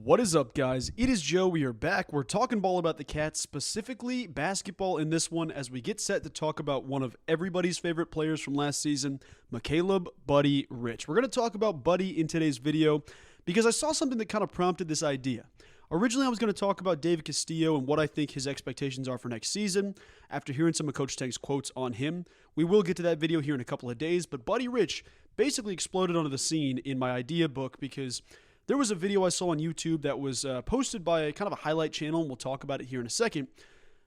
What is up, guys? It is Joe. We are back. We're talking ball about the Cats, specifically basketball in this one, as we get set to talk about one of everybody's favorite players from last season, Macaeleb Buddy Rich. We're going to talk about Buddy in today's video because I saw something that kind of prompted this idea. Originally, I was going to talk about David Castillo and what I think his expectations are for next season. After hearing some of Coach Tang's quotes on him, we will get to that video here in a couple of days, but Buddy Rich basically exploded onto the scene in my idea book because there was a video I saw on YouTube that was posted by a kind of a highlight channel, and we'll talk about it here in a second,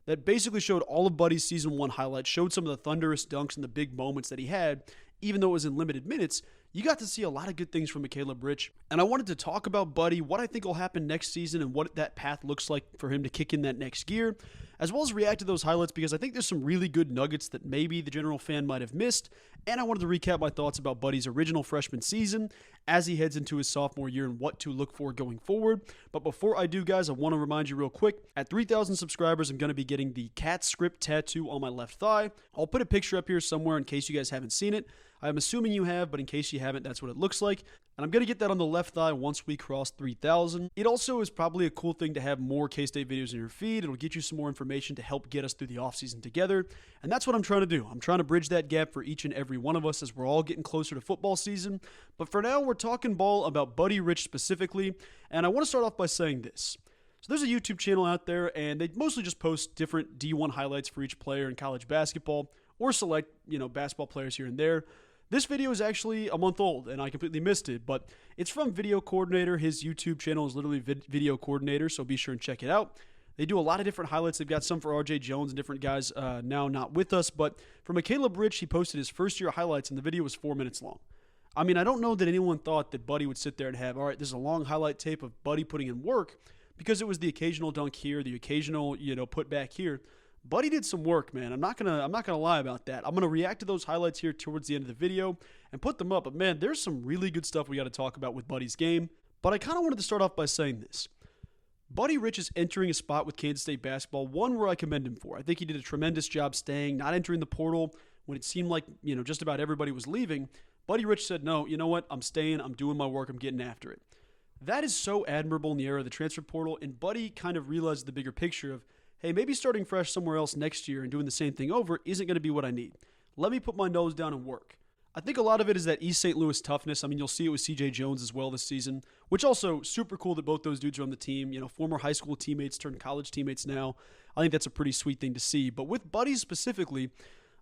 that basically showed all of Buddy's Season 1 highlights, showed some of the thunderous dunks and the big moments that he had, even though it was in limited minutes. You got to see a lot of good things from Macaeleb Rich, and I wanted to talk about Buddy, what I think will happen next season, and what that path looks like for him to kick in that next gear, as well as react to those highlights because I think there's some really good nuggets that maybe the general fan might have missed, and I wanted to recap my thoughts about Buddy's original freshman season as he heads into his sophomore year and what to look for going forward. But before I do, guys, I want to remind you real quick, at 3,000 subscribers, I'm going to be getting the cat script tattoo on my left thigh. I'll put a picture up here somewhere in case you guys haven't seen it. I'm assuming you have, but in case you haven't, that's what it looks like. And I'm going to get that on the left thigh once we cross 3,000. It also is probably a cool thing to have more K-State videos in your feed. It'll get you some more information to help get us through the offseason together. And that's what I'm trying to do. I'm trying to bridge that gap for each and every one of us as we're all getting closer to football season. But for now, we're talking ball about Buddy Rich specifically. And I want to start off by saying this. So there's a YouTube channel out there, and they mostly just post different D1 highlights for each player in college basketball or select, basketball players here and there. This video is actually a month old, and I completely missed it, but it's from Video Coordinator. His YouTube channel is literally Video Coordinator, so be sure and check it out. They do a lot of different highlights. They've got some for RJ Jones and different guys now not with us, but for Macaeleb Rich, he posted his first-year highlights, and the video was 4 minutes long. I mean, I don't know that anyone thought that Buddy would sit there and have, all right, this is a long highlight tape of Buddy putting in work, because it was the occasional dunk here, the occasional, put back here. Buddy did some work, man. I'm not gonna lie about that. I'm gonna react to those highlights here towards the end of the video and put them up. But man, there's some really good stuff we got to talk about with Buddy's game. But I kind of wanted to start off by saying this. Buddy Rich is entering a spot with Kansas State basketball, one where I commend him for. I think he did a tremendous job staying, not entering the portal when it seemed like, just about everybody was leaving. Buddy Rich said, no, you know what? I'm staying. I'm doing my work. I'm getting after it. That is so admirable in the era of the transfer portal, and Buddy kind of realized the bigger picture of, hey, maybe starting fresh somewhere else next year and doing the same thing over isn't going to be what I need. Let me put my nose down and work. I think a lot of it is that East St. Louis toughness. I mean, you'll see it with CJ Jones as well this season, which also super cool that both those dudes are on the team. Former high school teammates turned college teammates now. I think that's a pretty sweet thing to see. But with Buddy specifically,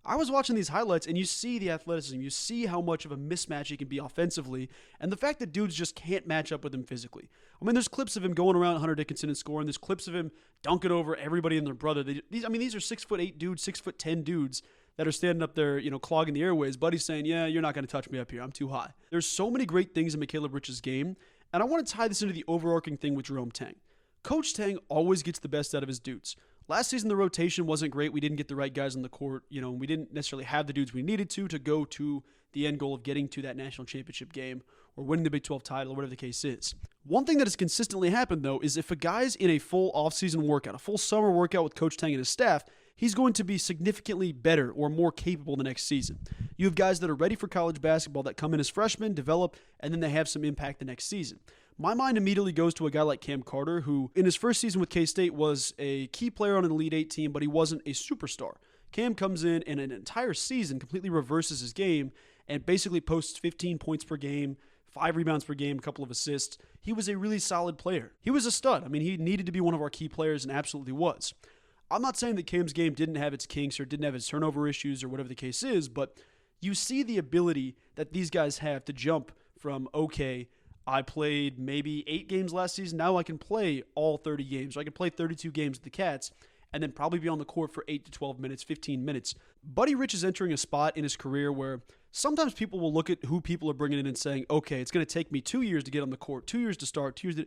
I was watching these highlights, and you see the athleticism. You see how much of a mismatch he can be offensively, and the fact that dudes just can't match up with him physically. I mean, there's clips of him going around Hunter Dickinson and scoring. There's clips of him dunking over everybody and their brother. These are 6'8" dudes, 6'10" dudes that are standing up there, clogging the airways. Buddy's saying, yeah, you're not going to touch me up here. I'm too high. There's so many great things in Macaeleb Rich's game, and I want to tie this into the overarching thing with Jerome Tang. Coach Tang always gets the best out of his dudes. Last season, the rotation wasn't great. We didn't get the right guys on the court. We didn't necessarily have the dudes we needed to go to the end goal of getting to that national championship game or winning the Big 12 title or whatever the case is. One thing that has consistently happened, though, is if a guy's in a full offseason workout, a full summer workout with Coach Tang and his staff, he's going to be significantly better or more capable the next season. You have guys that are ready for college basketball that come in as freshmen, develop, and then they have some impact the next season. My mind immediately goes to a guy like Cam Carter, who in his first season with K-State was a key player on an Elite 8 team, but he wasn't a superstar. Cam comes in and an entire season completely reverses his game and basically posts 15 points per game, 5 rebounds per game, a couple of assists. He was a really solid player. He was a stud. I mean, he needed to be one of our key players and absolutely was. I'm not saying that Cam's game didn't have its kinks or didn't have its turnover issues or whatever the case is, but you see the ability that these guys have to jump from, okay, I played maybe 8 games last season. Now I can play all 30 games. Or I can play 32 games with the Cats and then probably be on the court for 8 to 12 minutes, 15 minutes. Buddy Rich is entering a spot in his career where sometimes people will look at who people are bringing in and saying, okay, it's going to take me 2 years to get on the court, 2 years to start, 2 years to...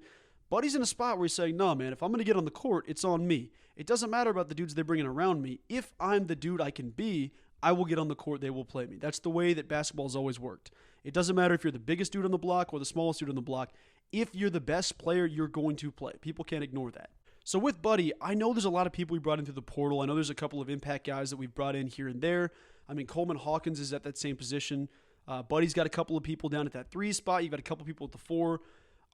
Buddy's in a spot where he's saying, no, man, if I'm going to get on the court, it's on me. It doesn't matter about the dudes they're bringing around me. If I'm the dude I can be, I will get on the court, they will play me. That's the way that basketball has always worked. It doesn't matter if you're the biggest dude on the block or the smallest dude on the block. If you're the best player, you're going to play. People can't ignore that. So with Buddy, I know there's a lot of people we brought into the portal. I know there's a couple of impact guys that we've brought in here and there. I mean, Coleman Hawkins is at that same position. Buddy's got a couple of people down at that 3 spot. You've got a couple of people at the 4.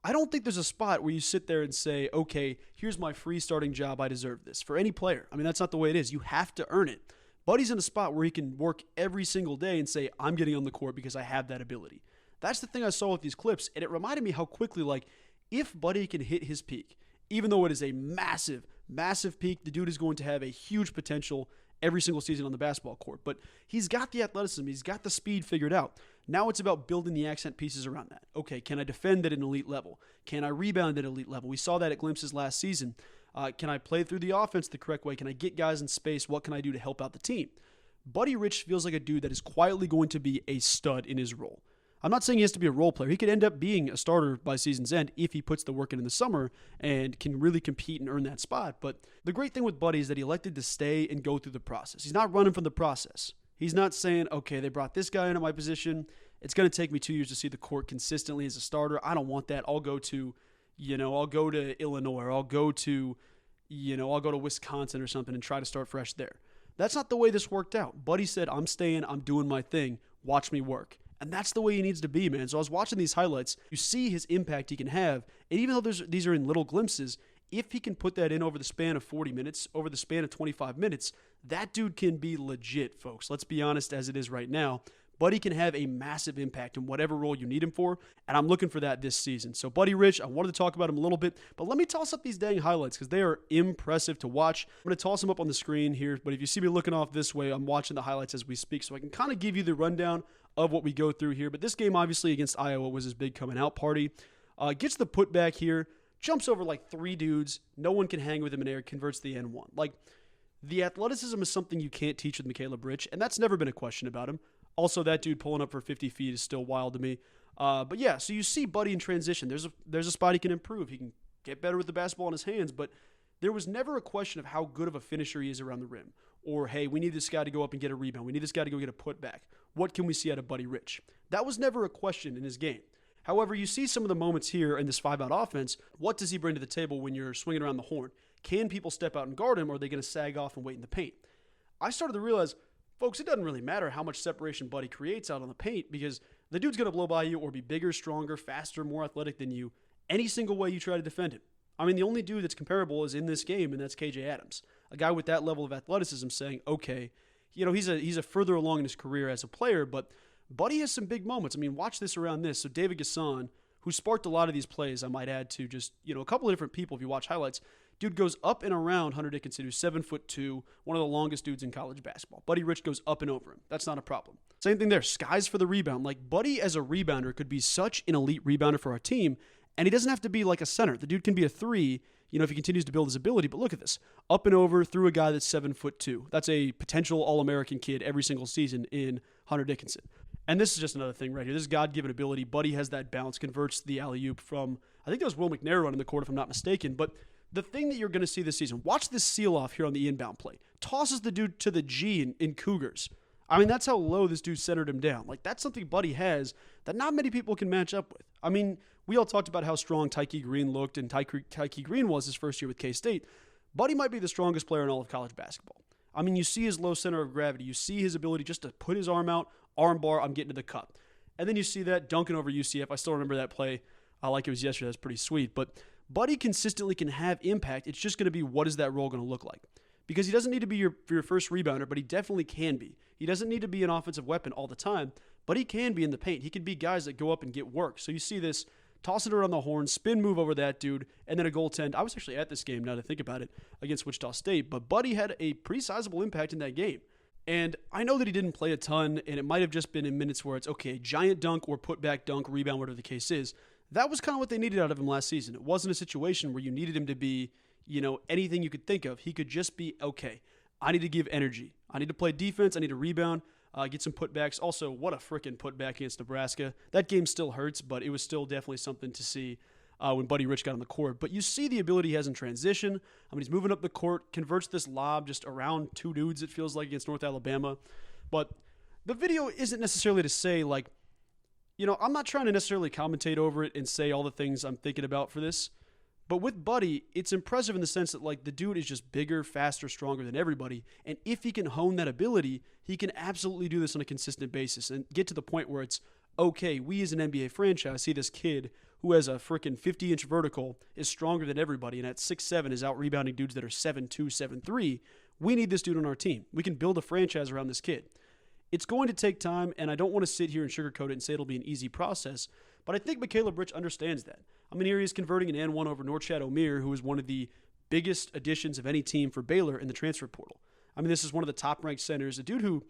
I don't think there's a spot where you sit there and say, okay, here's my free starting job. I deserve this for any player. I mean, that's not the way it is. You have to earn it. Buddy's in a spot where he can work every single day and say, I'm getting on the court because I have that ability. That's the thing I saw with these clips, and it reminded me how quickly, like, if Buddy can hit his peak, even though it is a massive, massive peak, the dude is going to have a huge potential every single season on the basketball court. But he's got the athleticism. He's got the speed figured out. Now it's about building the accent pieces around that. Okay, can I defend at an elite level? Can I rebound at an elite level? We saw that at glimpses last season. Can I play through the offense the correct way? Can I get guys in space? What can I do to help out the team? Buddy Rich feels like a dude that is quietly going to be a stud in his role. I'm not saying he has to be a role player. He could end up being a starter by season's end if he puts the work in the summer and can really compete and earn that spot. But the great thing with Buddy is that he elected to stay and go through the process. He's not running from the process. He's not saying, okay, they brought this guy into my position. It's going to take me 2 years to see the court consistently as a starter. I don't want that. I'll go to Illinois, or I'll go to Wisconsin or something and try to start fresh there. That's not the way this worked out. Buddy said, I'm staying, I'm doing my thing, watch me work. And that's the way he needs to be, man. So I was watching these highlights. You see his impact he can have. And even though these are in little glimpses, if he can put that in over the span of 40 minutes, over the span of 25 minutes, that dude can be legit, folks. Let's be honest as it is right now. Buddy can have a massive impact in whatever role you need him for, and I'm looking for that this season. So Buddy Rich, I wanted to talk about him a little bit, but let me toss up these dang highlights because they are impressive to watch. I'm going to toss them up on the screen here, but if you see me looking off this way, I'm watching the highlights as we speak, so I can kind of give you the rundown of what we go through here. But this game, obviously, against Iowa was his big coming out party. Gets the putback here, jumps over like 3 dudes. No one can hang with him in air, converts the N1. Like, the athleticism is something you can't teach with Macaeleb Rich, and that's never been a question about him. Also, that dude pulling up for 50 feet is still wild to me. But yeah, so you see Buddy in transition. There's a spot he can improve. He can get better with the basketball in his hands, but there was never a question of how good of a finisher he is around the rim. Or, hey, we need this guy to go up and get a rebound. We need this guy to go get a putback. What can we see out of Buddy Rich? That was never a question in his game. However, you see some of the moments here in this 5-out offense. What does he bring to the table when you're swinging around the horn? Can people step out and guard him, or are they going to sag off and wait in the paint? I started to realize, folks, it doesn't really matter how much separation Buddy creates out on the paint because the dude's going to blow by you or be bigger, stronger, faster, more athletic than you any single way you try to defend him. I mean, the only dude that's comparable is in this game, and that's KJ Adams. A guy with that level of athleticism saying, okay, he's a further along in his career as a player, but Buddy has some big moments. I mean, watch this around this. So David Gasson, who sparked a lot of these plays, I might add to just, a couple of different people if you watch highlights. Dude goes up and around Hunter Dickinson, who's 7'2", one of the longest dudes in college basketball. Buddy Rich goes up and over him. That's not a problem. Same thing there. Skies for the rebound. Like, Buddy as a rebounder could be such an elite rebounder for our team, and he doesn't have to be like a center. The dude can be a 3, if he continues to build his ability. But look at this. Up and over through a guy that's 7'2". That's a potential All-American kid every single season in Hunter Dickinson. And this is just another thing right here. This is God-given ability. Buddy has that bounce, converts the alley-oop from, I think that was Will McNair running the court if I'm not mistaken. But the thing that you're going to see this season, watch this seal-off here on the inbound play. Tosses the dude to the G in Cougars. I mean, that's how low this dude centered him down. Like, that's something Buddy has that not many people can match up with. I mean, we all talked about how strong Tyke Green looked, and Tyke Green was his first year with K-State. Buddy might be the strongest player in all of college basketball. I mean, you see his low center of gravity. You see his ability just to put his arm out, arm bar, I'm getting to the cup. And then you see that dunking over UCF. I still remember that play like it was yesterday. That's pretty sweet. But Buddy consistently can have impact. It's just going to be, what is that role going to look like? Because he doesn't need to be your first rebounder, but he definitely can be. He doesn't need to be an offensive weapon all the time, but he can be in the paint. He can be guys that go up and get work. So you see this, toss it around the horn, spin move over that dude, and then a goaltend. I was actually at this game, now that I think about it, against Wichita State, but Buddy had a pretty sizable impact in that game. And I know that he didn't play a ton, and it might have just been in minutes where it's, okay, giant dunk or putback dunk, rebound, whatever the case is. That was kind of what they needed out of him last season. It wasn't a situation where you needed him to be, anything you could think of. He could just be, okay, I need to give energy. I need to play defense. I need to rebound, get some putbacks. Also, what a freaking putback against Nebraska. That game still hurts, but it was still definitely something to see when Buddy Rich got on the court. But you see the ability he has in transition. I mean, he's moving up the court, converts this lob just around 2 dudes, it feels like, against North Alabama. But the video isn't necessarily to say, like, I'm not trying to necessarily commentate over it and say all the things I'm thinking about for this. But with Buddy, it's impressive in the sense that, like, the dude is just bigger, faster, stronger than everybody. And if he can hone that ability, he can absolutely do this on a consistent basis and get to the point where it's, okay, we as an NBA franchise see this kid who has a freaking 50-inch vertical, is stronger than everybody, and at 6'7" is out-rebounding dudes that are 7'2", 7'3", we need this dude on our team. We can build a franchise around this kid. It's going to take time, and I don't want to sit here and sugarcoat it and say it'll be an easy process, but I think Macaeleb Rich understands that. I mean, here he is converting an N1 over Norchad Omier, who is one of the biggest additions of any team for Baylor in the transfer portal. I mean, this is one of the top-ranked centers, a dude who,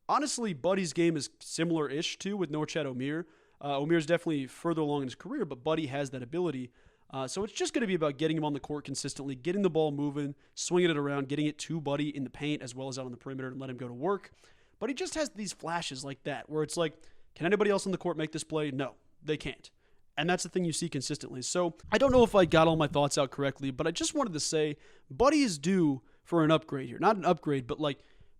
honestly, Buddy's game is similar-ish to with Norchad Omier. Omier is definitely further along in his career, but Buddy has that ability. So it's just going to be about getting him on the court consistently, getting the ball moving, swinging it around, getting it to Buddy in the paint as well as out on the perimeter and let him go to work. But he just has these flashes like that where it's like, can anybody else on the court make this play? No, they can't. And that's the thing you see consistently. So I don't know if I got all my thoughts out correctly, but I just wanted to say Buddy is due for an upgrade here. Not an upgrade, but like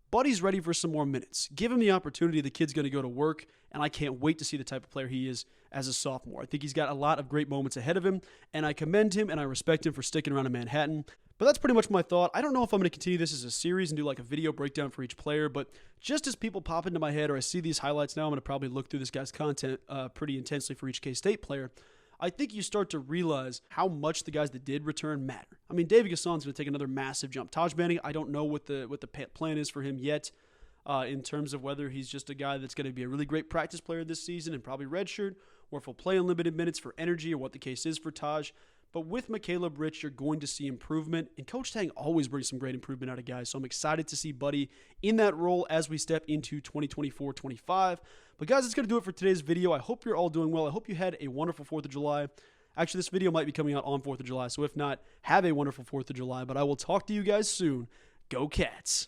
Buddy's ready for some more minutes. Give him the opportunity. The kid's going to go to work, and I can't wait to see the type of player he is as a sophomore. I think he's got a lot of great moments ahead of him, and I commend him and I respect him for sticking around in Manhattan. But that's pretty much my thought. I don't know if I'm going to continue this as a series and do like a video breakdown for each player, but just as people pop into my head or I see these highlights now, I'm going to probably look through this guy's content pretty intensely for each K-State player. I think you start to realize how much the guys that did return matter. I mean, David Gasson's going to take another massive jump. Taj Manning, I don't know what the plan is for him yet in terms of whether he's just a guy that's going to be a really great practice player this season and probably redshirt, or if he'll play unlimited minutes for energy, or what the case is for Taj. But with Macaeleb Rich, you're going to see improvement, and Coach Tang always brings some great improvement out of guys, so I'm excited to see Buddy in that role as we step into 2024-25. But guys, that's going to do it for today's video. I hope you're all doing well. I hope you had a wonderful 4th of July. Actually, this video might be coming out on 4th of July, so if not, have a wonderful 4th of July, but I will talk to you guys soon. Go Cats!